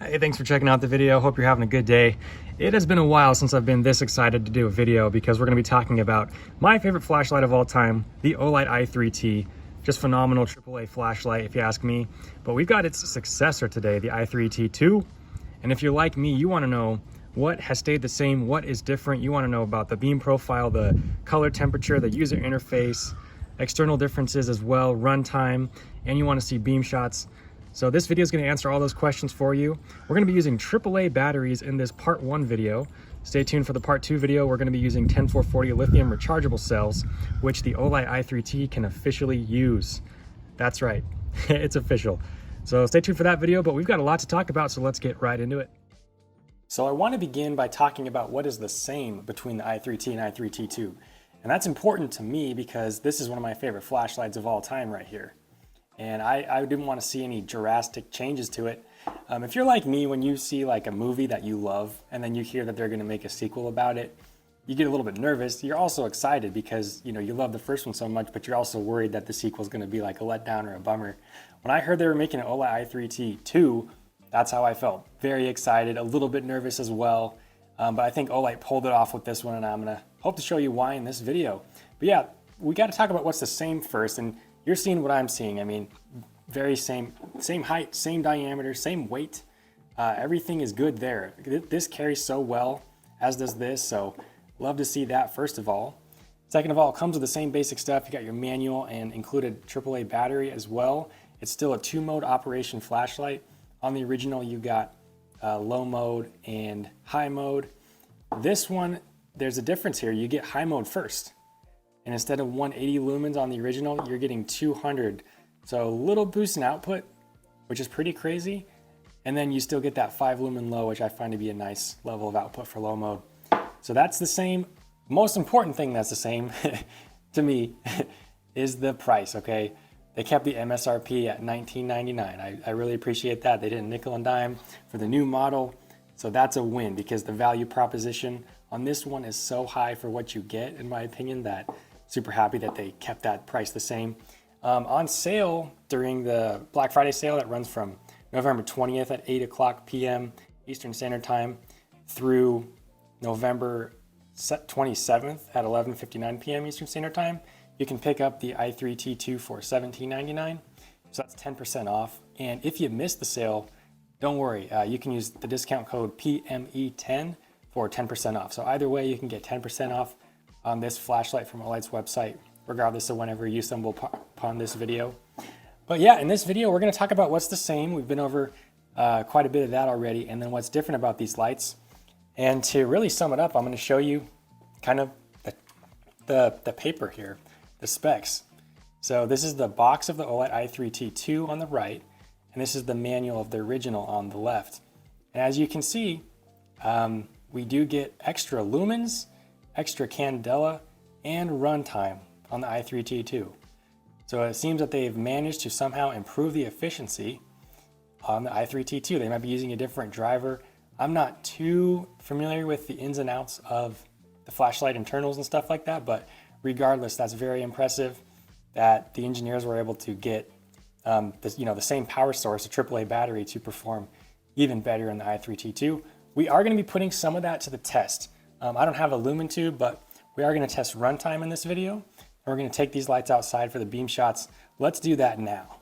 Hey, thanks for checking out the video. Hope you're having a good day. It has been a while since I've been this excited to do a video because we're going to be talking about my favorite flashlight of all time, the Olight i3T. Just phenomenal AAA flashlight if you ask me. But we've got its successor today, the i3T2. And if you're like me, you want to know what has stayed the same, what is different. You want to know about the beam profile, the color temperature, the user interface, external differences as well, runtime, and you want to see beam shots. So this video is going to answer all those questions for you. We're going to be using AAA batteries in this part 1 video. Stay tuned for the part 2 video. We're going to be using 10440 lithium rechargeable cells, which the Olight i3T can officially use. That's right, it's official. So stay tuned for that video, but we've got a lot to talk about, so let's get right into it. So I want to begin by talking about what is the same between the i3T and i3T2. And that's important to me because this is one of my favorite flashlights of all time right here. And I didn't want to see any drastic changes to it. If you're like me, when you see like a movie that you love and then you hear that they're going to make a sequel about it, you get a little bit nervous. You're also excited because you love the first one so much, but you're also worried that the sequel is going to be like a letdown or a bummer. When I heard they were making an Olight i3T 2, that's how I felt. Very excited, a little bit nervous as well. But I think Olight pulled it off with this one, and I'm going to hope to show you why in this video. But yeah, we got to talk about what's the same first. And you're seeing what I'm seeing. I mean, very same height, same diameter, same weight. Everything is good there. This carries so well, as does this. So love to see that, first of all. Second of all, it comes with the same basic stuff. You got your manual and included AAA battery as well. It's still a 2-mode operation flashlight. On the original, you got low mode and high mode. This one, there's a difference here. You get high mode first. And instead of 180 lumens on the original, you're getting 200. So a little boost in output, which is pretty crazy. And then you still get that 5 lumen low, which I find to be a nice level of output for low mode. So that's the same. Most important thing that's the same to me is the price, okay? They kept the MSRP at $19.99. I really appreciate that. They didn't nickel and dime for the new model. So that's a win because the value proposition on this one is so high for what you get, in my opinion, that super happy that they kept that price the same. On sale during the Black Friday sale that runs from November 20th at 8 p.m. Eastern Standard Time through November 27th at 11:59 p.m. Eastern Standard Time, you can pick up the i3T2 for $17.99. So that's 10% off. And if you missed the sale, don't worry. You can use the discount code PME10 for 10% off. So either way, you can get 10% off on this flashlight from Olight's website, regardless of whenever you stumble upon this video. But yeah, in this video, we're going to talk about what's the same. We've been over quite a bit of that already, and then what's different about these lights. And to really sum it up, I'm going to show you kind of the paper here, the specs. So this is the box of the Olight i3T2 on the right, and this is the manual of the original on the left. And as you can see, we do get extra lumens, extra candela, and runtime on the i3T2. So it seems that they've managed to somehow improve the efficiency on the i3T2. They might be using a different driver. I'm not too familiar with the ins and outs of the flashlight internals and stuff like that, but regardless, that's very impressive that the engineers were able to get the same power source, a AAA battery, to perform even better in the i3T2. We are going to be putting some of that to the test. I don't have a lumen tube, but we are going to test runtime in this video. And we're going to take these lights outside for the beam shots. Let's do that now.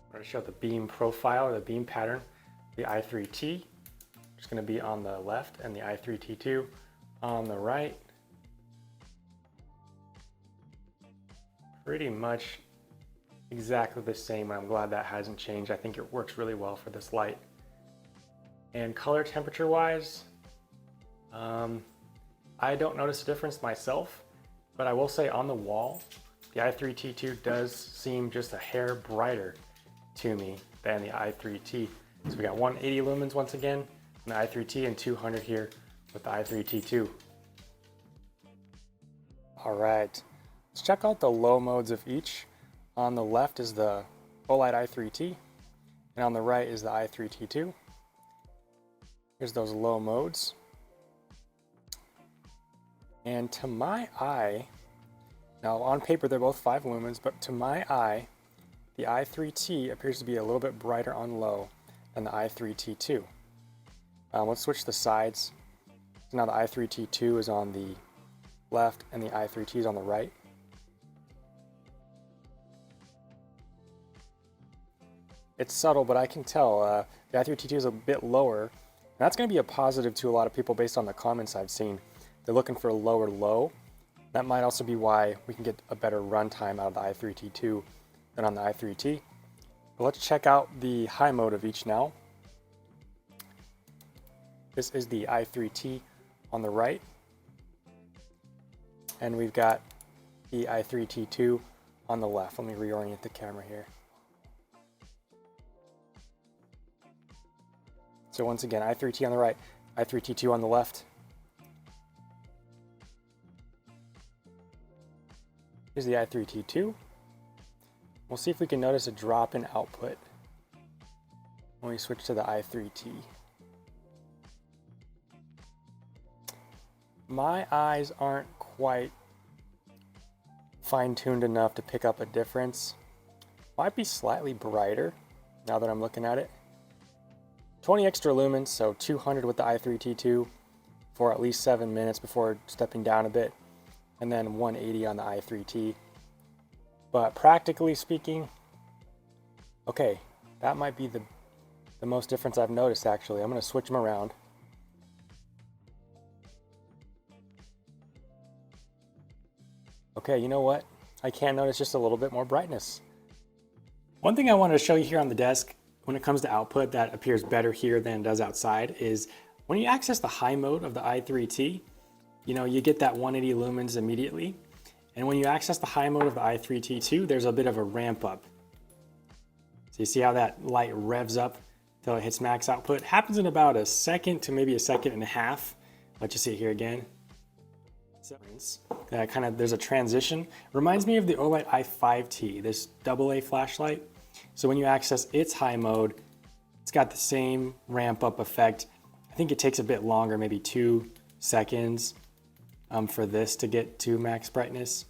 I'm going to show the beam profile or the beam pattern. The i3T is going to be on the left and the i3T2 on the right. Pretty much exactly the same. I'm glad that hasn't changed. I think it works really well for this light. And color temperature wise, I don't notice a difference myself, but I will say on the wall, the i3T2 does seem just a hair brighter to me than the i3T. So we got 180 lumens once again on the i3T and 200 here with the i3T2. All right, let's check out the low modes of each. On the left is the Olight i3T, and on the right is the i3T2. Here's those low modes. And to my eye, now on paper they're both 5 lumens, but to my eye, the i3T appears to be a little bit brighter on low. than the i3T2. Let's switch the sides. So now the i3T2 is on the left and the i3T is on the right. It's subtle, but I can tell the i3T2 is a bit lower. And that's going to be a positive to a lot of people based on the comments I've seen. They're looking for a lower low. That might also be why we can get a better runtime out of the i3T2 than on the i3T. But let's check out the high mode of each now. This is the i3T on the right. And we've got the i3T2 on the left. Let me reorient the camera here. So once again, i3T on the right, i3T2 on the left. Here's the i3T2. We'll see if we can notice a drop in output when we switch to the i3T. My eyes aren't quite fine-tuned enough to pick up a difference. Might be slightly brighter now that I'm looking at it. 20 extra lumens, so 200 with the i3T2 for at least 7 minutes before stepping down a bit, and then 180 on the i3T. But practically speaking, okay, that might be the most difference I've noticed actually. I'm going to switch them around. Okay, you know what? I can notice just a little bit more brightness. One thing I wanted to show you here on the desk when it comes to output that appears better here than it does outside is when you access the high mode of the i3T, you get that 180 lumens immediately. And when you access the high mode of the i3T2, there's a bit of a ramp up. So you see how that light revs up till it hits max output? It happens in about a second to maybe a second and a half. Let's just see it here again. There's a transition. Reminds me of the Olight i3T, this AA flashlight. So when you access its high mode, it's got the same ramp up effect. I think it takes a bit longer, maybe 2 seconds for this to get to max brightness.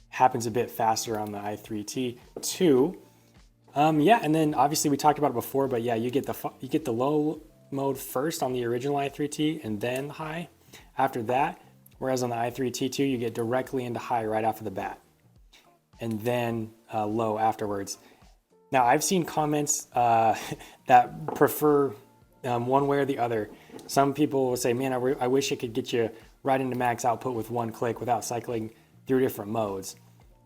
Happens a bit faster on the i3T2. Yeah, and then obviously we talked about it before, but yeah, you get the low mode first on the original i3T and then high after that. Whereas on the i3T2, you get directly into high right off of the bat and then low afterwards. Now, I've seen comments that prefer one way or the other. Some people will say, man, I wish it could get you right into max output with one click without cycling through different modes.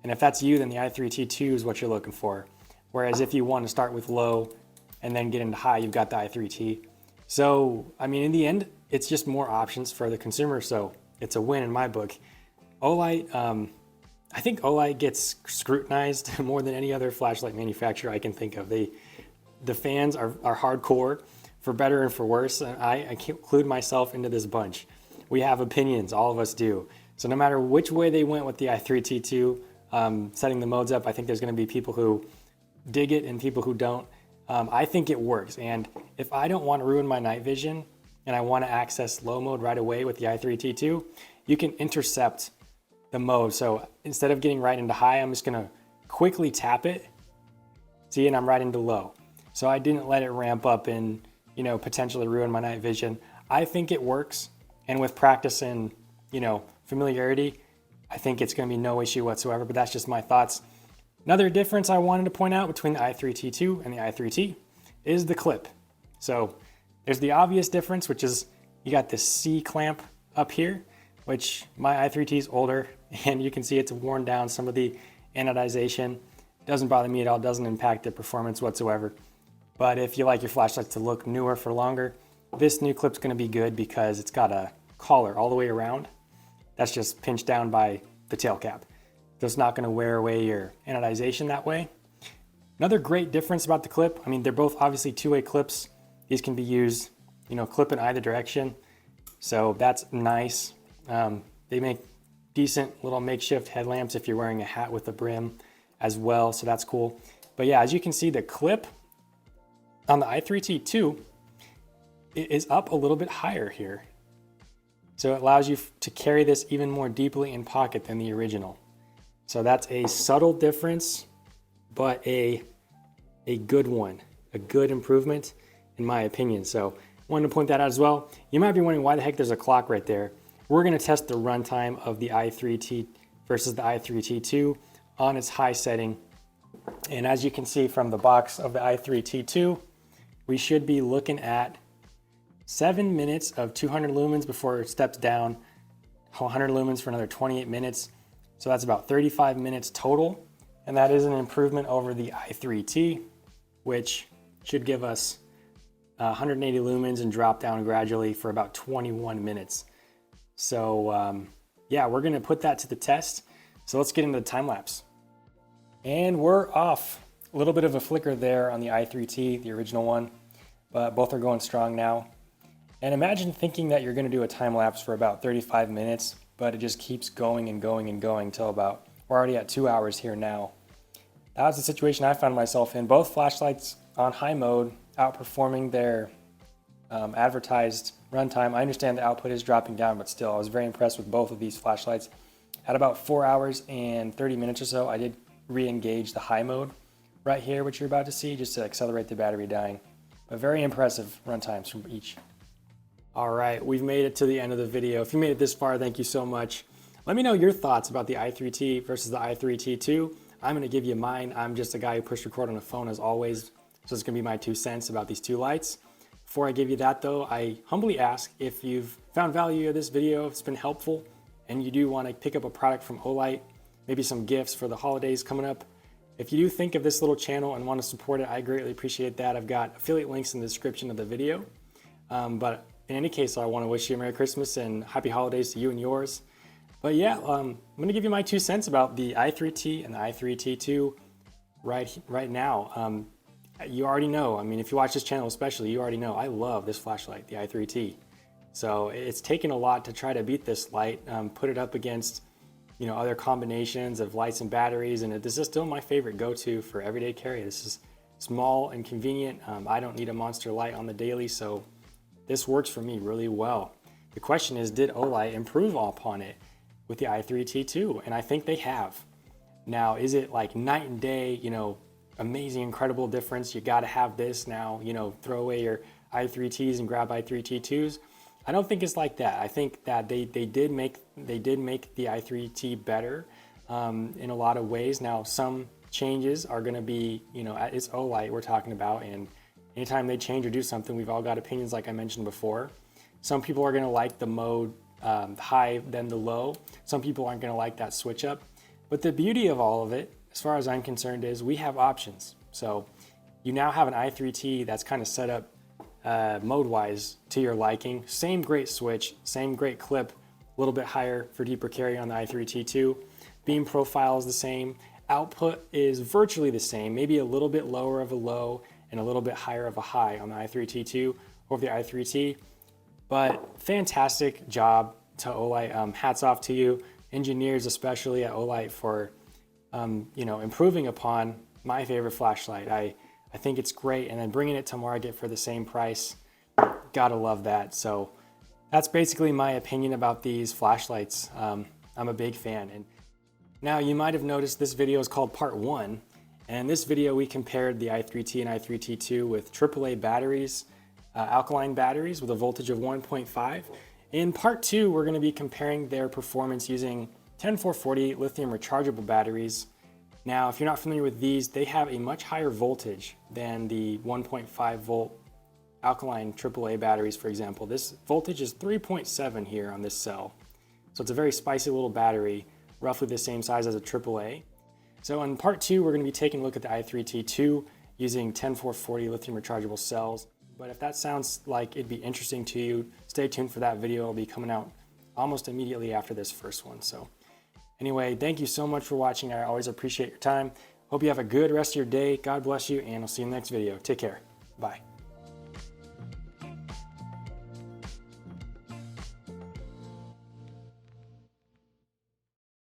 And if that's you, then the i3T2 is what you're looking for. Whereas if you want to start with low and then get into high, you've got the i3T. So, I mean, in the end, it's just more options for the consumer. So it's a win in my book. Olight, I think Olight gets scrutinized more than any other flashlight manufacturer I can think of. The fans are hardcore, for better and for worse. And I include myself into this bunch. We have opinions, all of us do. So no matter which way they went with the i3T2, setting the modes up, I think there's going to be people who dig it and people who don't. I think it works. And if I don't want to ruin my night vision and I want to access low mode right away with the i3T2, you can intercept the mode. So instead of getting right into high, I'm just going to quickly tap it. See, and I'm right into low. So I didn't let it ramp up and, potentially ruin my night vision. I think it works. And with practice and, familiarity, I think it's going to be no issue whatsoever, but that's just my thoughts. Another difference I wanted to point out between the i3T2 and the i3T is the clip. So there's the obvious difference, which is you got this C clamp up here, which my i3T is older, and you can see it's worn down some of the anodization. Doesn't bother me at all, doesn't impact the performance whatsoever. But if you like your flashlights to look newer for longer, this new clip's going to be good because it's got a collar all the way around. That's just pinched down by the tail cap. So it's not going to wear away your anodization that way. Another great difference about the clip, I mean, they're both obviously two-way clips. These can be used, clip in either direction. So that's nice. They make decent little makeshift headlamps if you're wearing a hat with a brim as well. So that's cool. But yeah, as you can see, the clip on the i3T2 is up a little bit higher here. So it allows you to carry this even more deeply in pocket than the original. So that's a subtle difference, but a good one, a good improvement. in my opinion. So wanted to point that out as well. You might be wondering why the heck there's a clock right there. We're gonna test the runtime of the i3T versus the i3T2 on its high setting. And as you can see from the box of the i3T2, we should be looking at 7 minutes of 200 lumens before it steps down, 100 lumens for another 28 minutes. So that's about 35 minutes total. And that is an improvement over the i3T, which should give us 180 lumens and drop down gradually for about 21 minutes. So yeah, we're gonna put that to the test. So let's get into the time lapse. And we're off. A little bit of a flicker there on the i3T, the original one, but both are going strong now. And imagine thinking that you're gonna do a time lapse for about 35 minutes, but it just keeps going and going and going till about, we're already at 2 hours here now. That was the situation I found myself in. Both flashlights on high mode outperforming their advertised runtime. I understand the output is dropping down, but still, I was very impressed with both of these flashlights. At about 4 hours and 30 minutes or so, I did re-engage the high mode right here, which you're about to see, just to accelerate the battery dying. But very impressive runtimes from each. All right, we've made it to the end of the video. If you made it this far, thank you so much. Let me know your thoughts about the i3T versus the i3T2. I'm gonna give you mine. I'm just a guy who pushed record on a phone as always, so it's gonna be my 2 cents about these two lights. Before I give you that though, I humbly ask if you've found value of this video, if it's been helpful, and you do wanna pick up a product from Olight, maybe some gifts for the holidays coming up. If you do think of this little channel and wanna support it, I greatly appreciate that. I've got affiliate links in the description of the video. But in any case, I wanna wish you a Merry Christmas and Happy Holidays to you and yours. But yeah, I'm gonna give you my 2 cents about the i3T and the i3T2 right now. You already know, I mean, if you watch this channel especially, you already know I love this flashlight, the i3T. So it's taken a lot to try to beat this light, put it up against other combinations of lights and batteries, and this is still my favorite go-to for everyday carry. This is small and convenient. I don't need a monster light on the daily, so this works for me really well. The question is, did Olight improve upon it with the i3T2? And I think they have. Now, is it like night and day, amazing, incredible difference? You gotta have this now, throw away your i3Ts and grab i3T2s. I don't think it's like that. I think that they did make the i3T better in a lot of ways. Now, some changes are gonna be, it's Olight we're talking about, and anytime they change or do something, we've all got opinions like I mentioned before. Some people are gonna like the mode high then the low. Some people aren't gonna like that switch up. But the beauty of all of it, as far as I'm concerned, is we have options. So you now have an i3T that's kind of set up mode-wise to your liking. Same great switch, same great clip, a little bit higher for deeper carry on the i3T2. Beam profile is the same. Output is virtually the same, maybe a little bit lower of a low and a little bit higher of a high on the i3T2 over the i3T. But fantastic job to Olight. Hats off to you, engineers especially at Olight, for improving upon my favorite flashlight. I think it's great, and then bringing it to market for the same price, gotta love that. So that's basically my opinion about these flashlights. I'm a big fan. And now you might have noticed this video is called part 1, and in this video we compared the i3T and i3T2 with AAA batteries, alkaline batteries with a voltage of 1.5. In part 2, we're going to be comparing their performance using 10440 lithium rechargeable batteries. Now, if you're not familiar with these, they have a much higher voltage than the 1.5 volt alkaline AAA batteries, for example. This voltage is 3.7 here on this cell. So it's a very spicy little battery, roughly the same size as a AAA. So in part 2, we're going to be taking a look at the i3T2 using 10440 lithium rechargeable cells. But if that sounds like it'd be interesting to you, stay tuned for that video. It'll be coming out almost immediately after this first one. So anyway, thank you so much for watching. I always appreciate your time. Hope you have a good rest of your day. God bless you, and I'll see you in the next video. Take care. Bye.